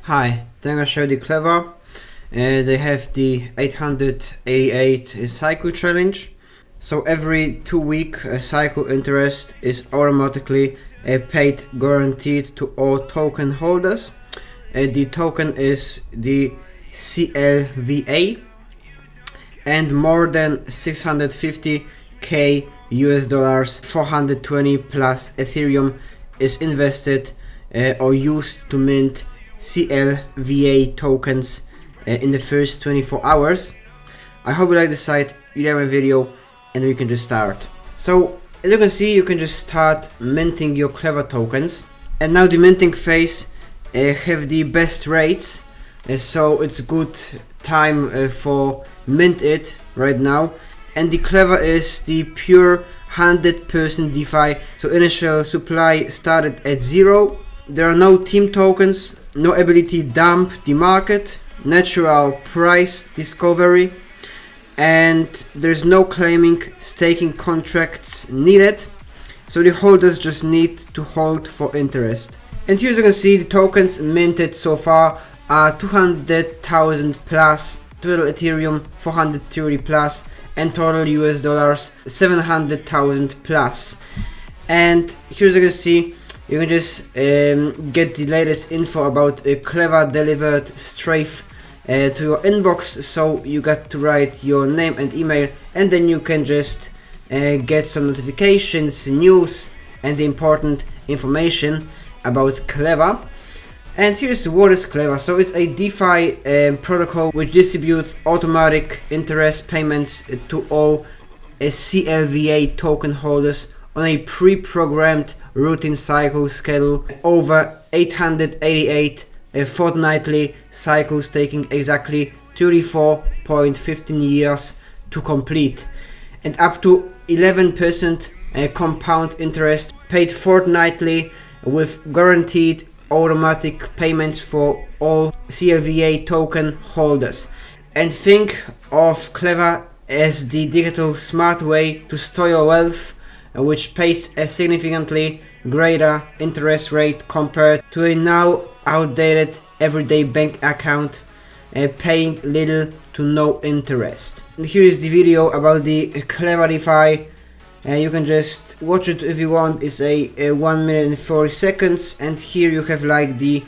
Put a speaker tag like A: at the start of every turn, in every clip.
A: Hi, then I'm gonna show the CLVA. They have the 888 cycle challenge. So every 2 week cycle interest is automatically paid guaranteed to all token holders. The token is the CLVA, and more than 650k US dollars, 420 plus Ethereum is invested or used to mint CLVA tokens in the first 24 hours. I hope you like the site, you like my video, and we can just start. So as you can see, you can just start minting your CLVA tokens, and now the minting phase have the best rates, so it's good time for mint it right now. And the CLVA is the pure 100% DeFi, so initial supply started at 0. There are no team tokens, no ability to dump the market, natural price discovery, and there's no claiming staking contracts needed, so the holders just need to hold for interest. And here as you can see, the tokens minted so far are 200,000 plus, total Ethereum 430 plus, and total US dollars 700,000 plus. And here as you can see, you can just get the latest info about CLVA delivered straight to your inbox. So you got to write your name and email, and then you can just get some notifications, news, and the important information about CLVA. And here's what is CLVA. So it's a DeFi protocol which distributes automatic interest payments to all CLVA token holders on a pre-programmed routine cycle schedule over 888 fortnightly cycles, taking exactly 34.15 years to complete, and up to 11% compound interest paid fortnightly with guaranteed automatic payments for all CLVA token holders. And think of CLVA as the digital smart way to store your wealth, which pays a significantly greater interest rate compared to a now outdated everyday bank account paying little to no interest. And here is the video about the CLVA DeFi. You can just watch it if you want. It's a 1 minute and 40 seconds, and here you have like the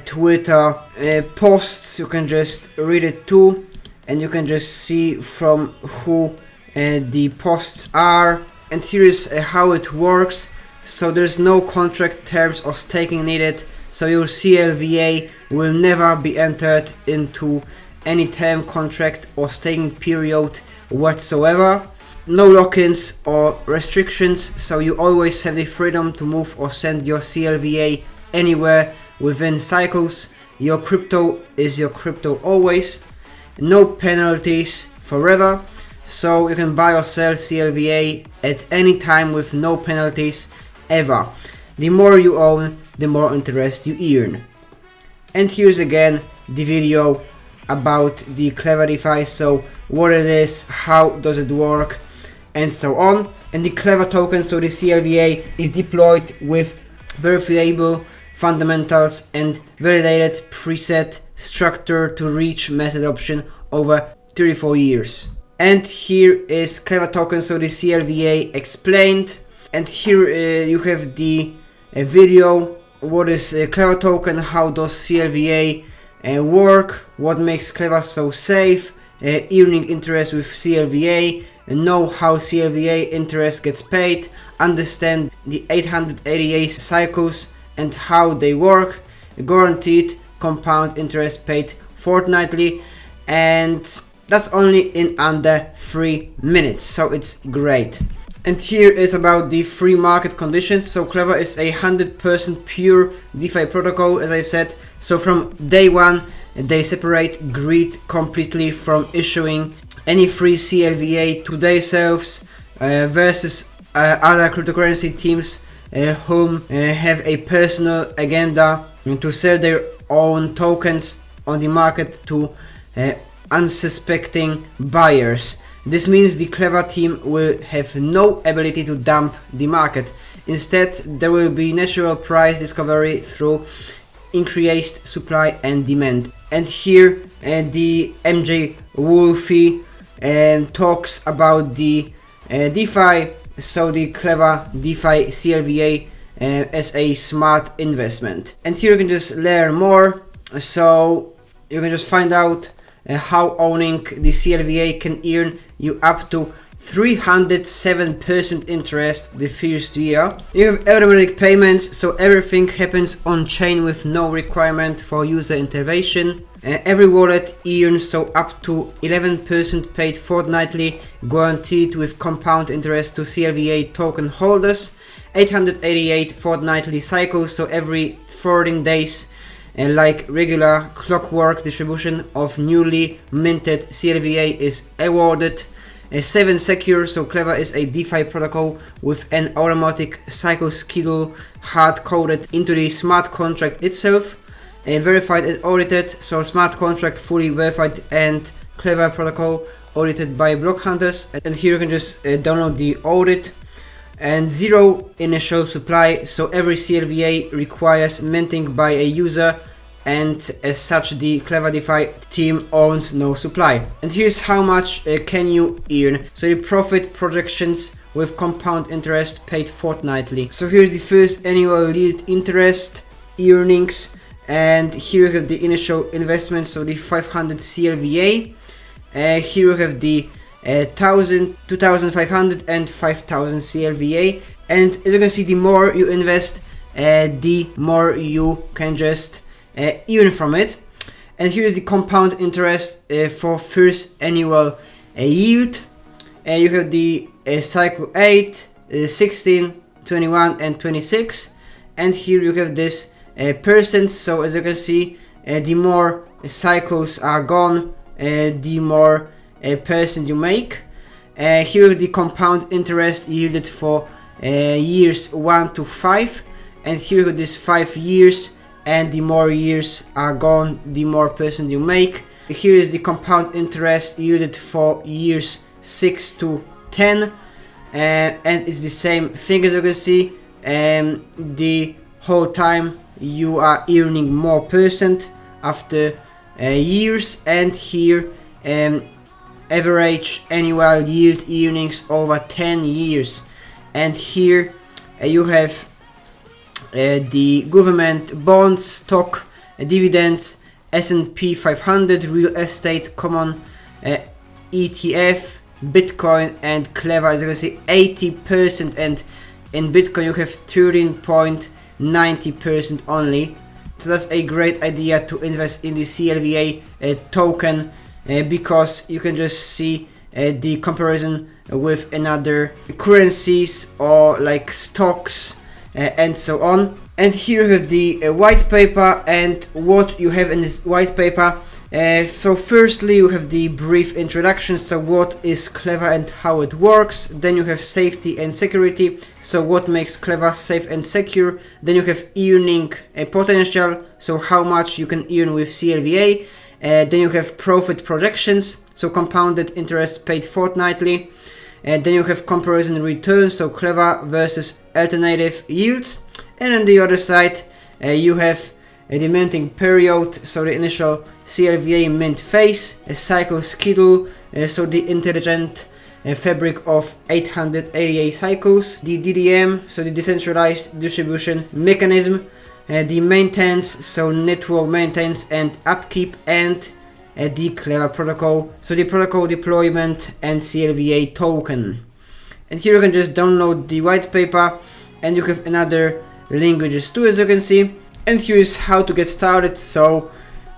A: Twitter posts. You can just read it too, and you can just see from who the posts are. And here is how it works. So there's no contract terms or staking needed, so your CLVA will never be entered into any term contract or staking period whatsoever. No lock-ins or restrictions, so you always have the freedom to move or send your CLVA anywhere within cycles. Your crypto is your crypto always. No penalties forever, so you can buy or sell CLVA at any time with no penalties ever. The more you own, the more interest you earn. And here's again the video about the CLVA DeFi, so what it is, how does it work, and so on. And the CLVA token, so the CLVA, is deployed with verifiable fundamentals and validated preset structure to reach mass adoption over 34 years. And here is CLVA token, so the CLVA explained. And here you have the video, what is CLVA token, how does CLVA work, what makes CLVA so safe, earning interest with CLVA, know how CLVA interest gets paid, understand the 888 cycles and how they work, guaranteed compound interest paid fortnightly, and that's only in under 3 minutes, so it's great. And here is about the free market conditions. So CLVA is a 100% pure DeFi protocol, as I said. So from day one, they separate greed completely from issuing any free CLVA to themselves versus other cryptocurrency teams whom have a personal agenda to sell their own tokens on the market to unsuspecting buyers. This means the CLVA team will have no ability to dump the market. Instead, there will be natural price discovery through increased supply and demand. And here the MJ Wolfie talks about the DeFi, so the clever DeFi CLVA as a smart investment. And here you can just learn more, so you can just find out how owning the CLVA can earn you up to 307% interest the first year. You have automatic payments, so everything happens on chain with no requirement for user intervention. Every wallet earns so up to 11% paid fortnightly, guaranteed with compound interest to CLVA token holders. 888 fortnightly cycles, so every 14 days, like regular clockwork distribution of newly minted CLVA is awarded. 7 secure, so Clever is a DeFi protocol with an automatic cycle schedule hard-coded into the smart contract itself. Verified and audited, so smart contract fully verified and Clever protocol audited by block hunters. And here you can just download the audit. And zero initial supply, so every CLVA requires minting by a user, and as such the Clever DeFi team owns no supply. And here's how much can you earn. So the profit projections with compound interest paid fortnightly. So here's the first annual yield interest earnings, and here you have the initial investment, so the 500 CLVA. Here you have the 1000, 2500 and 5000 CLVA, and as you can see, the more you invest, the more you can just earn from it. And here is the compound interest for first annual yield. You have the cycle 8, 16, 21 and 26, and here you have this percent. So as you can see, the more cycles are gone, the more percent you make. Here the compound interest yielded for years 1 to 5, and here this 5 years, and the more years are gone, the more percent you make. Here is the compound interest yielded for years 6 to 10, and it's the same thing. As you can see, the whole time you are earning more percent after years. And here average annual yield earnings over 10 years. And here you have the government bonds, stock, dividends, S&P 500, real estate, common ETF, Bitcoin and Clever. As you can see, 80%, and in Bitcoin you have 13.90% only. So that's a great idea to invest in the CLVA token, because you can just see the comparison with another currencies or like stocks and so on. And here you have the white paper, and what you have in this white paper. So firstly you have the brief introduction, so what is Clever and how it works. Then you have safety and security, so what makes Clever safe and secure. Then you have earning potential, so how much you can earn with CLVA. Then you have profit projections, so compounded interest paid fortnightly. Then you have comparison returns, so Clever versus alternative yields. And on the other side you have the minting period, so the initial CLVA mint phase, a cycle schedule, so the intelligent fabric of 888 cycles, the DDM, so the decentralized distribution mechanism, the maintenance, so network maintenance and upkeep, and the Clever protocol, so the protocol deployment and CLVA token. And here you can just download the white paper, and you have another languages too, as you can see. And here is how to get started. So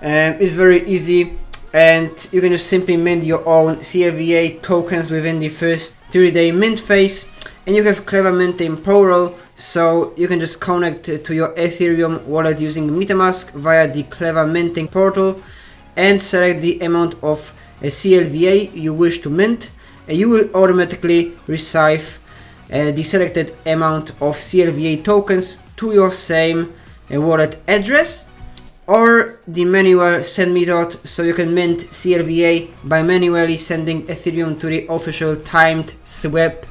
A: it's very easy, and you can just simply mint your own CLVA tokens within the first 30-day mint phase. And you have Clever minting portal, so you can just connect to your Ethereum wallet using MetaMask via the Clever minting portal and select the amount of CLVA you wish to mint. You will automatically receive the selected amount of CLVA tokens to your same wallet address, or the manual send method, so you can mint CLVA by manually sending Ethereum to the official timed swap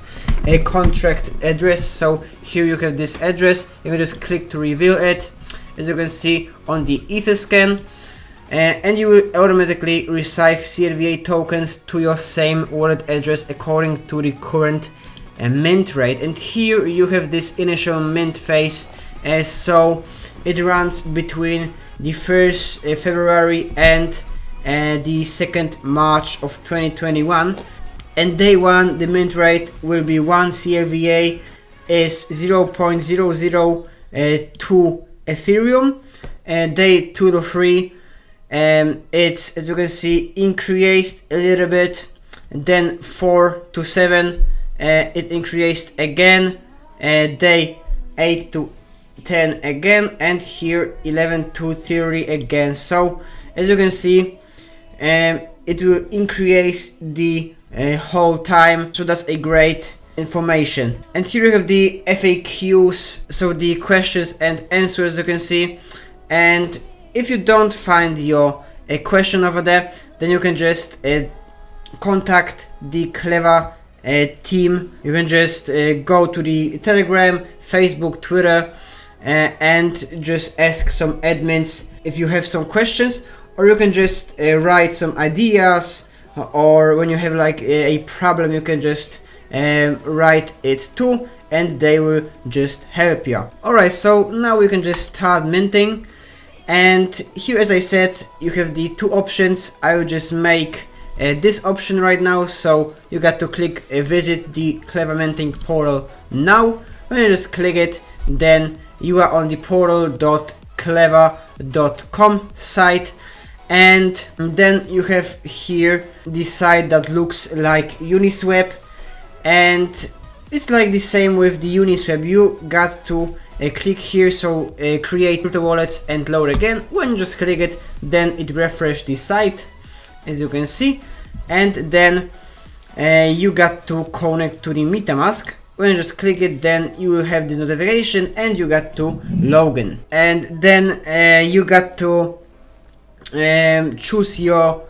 A: contract address. So here you have this address, you can just click to reveal it, as you can see on the Etherscan, and you will automatically receive CLVA tokens to your same wallet address according to the current mint rate. And here you have this initial mint phase, so it runs between the 1st February and the 2nd March of 2021. And day 1 the mint rate will be 1 CLVA is 0.002 Ethereum, and day 2 to 3 it's, as you can see, increased a little bit, then 4 to 7 it increased again, day 8 to 10 again, and here 11 to 30 again. So as you can see, it will increase the whole time, so that's a great information. And here you have the FAQs, so the questions and answers, you can see. And if you don't find your question over there, then you can just contact the CLVA team. You can just go to the Telegram, Facebook, Twitter, and just ask some admins if you have some questions, or you can just write some ideas, or when you have like a problem, you can just write it too, and they will just help you. Alright, so now we can just start minting. And here, as I said, you have the 2 options. I will just make this option right now, so you got to click visit the CLVA minting portal now. When you just click it, then you are on the portal.cleva.com site, and then you have here the site that looks like Uniswap, and it's like the same with the Uniswap. You got to click here, so create crypto wallets and load again. When you just click it, then it refresh the site, as you can see, and then you got to connect to the MetaMask. When you just click it, then you will have this notification, and you got to login, and then you got to choose your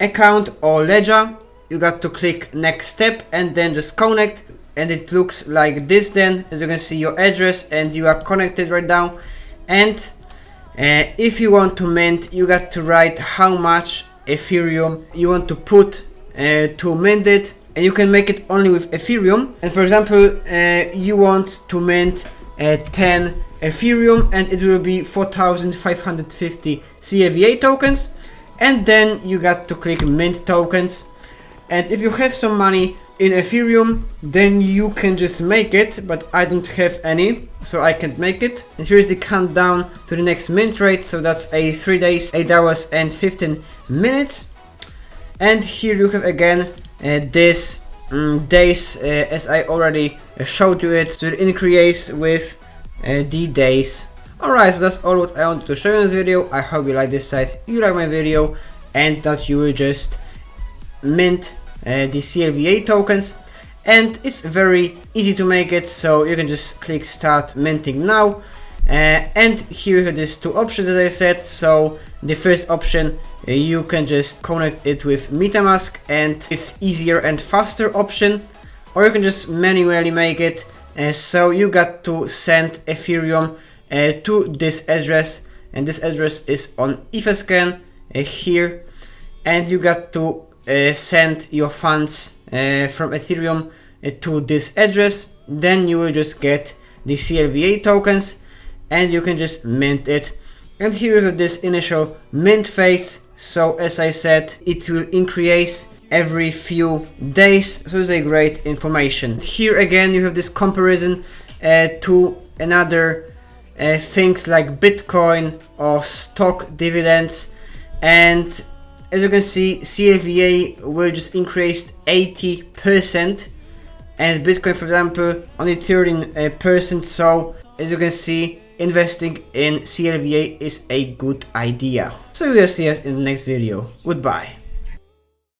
A: account or ledger. You got to click next step and then just connect, and it looks like this. Then, as you can see, your address, and you are connected right now. And if you want to mint, you got to write how much Ethereum you want to put to mint it, and you can make it only with Ethereum. And for example, you want to mint 10 Ethereum, and it will be 4,550 CLVA tokens, and then you got to click mint tokens. And if you have some money in Ethereum, then you can just make it, but I don't have any, so I can't make it. And here's the countdown to the next mint rate, so that's a 3 days, 8 hours and 15 minutes. And here you have again this days, as I already showed you it, so it increase with the days. Alright, so that's all what I wanted to show you in this video. I hope you like this site, you like my video, and that you will just mint the CLVA tokens. And it's very easy to make it, so you can just click start minting now. And here you have these 2 options, as I said. So the first option, you can just connect it with MetaMask, and it's easier and faster option, or you can just manually make it. So you got to send Ethereum to this address, and this address is on Etherscan here, and you got to send your funds from Ethereum to this address. Then you will just get the CLVA tokens, and you can just mint it. And here you have this initial mint phase, so as I said, it will increase every few days, so it's a great information. Here again you have this comparison to another things like Bitcoin or stock dividends, and as you can see, CLVA will just increase 80%, and Bitcoin, for example, only 13%. So as you can see, investing in CLVA is a good idea. So we'll see us in the next video. Goodbye.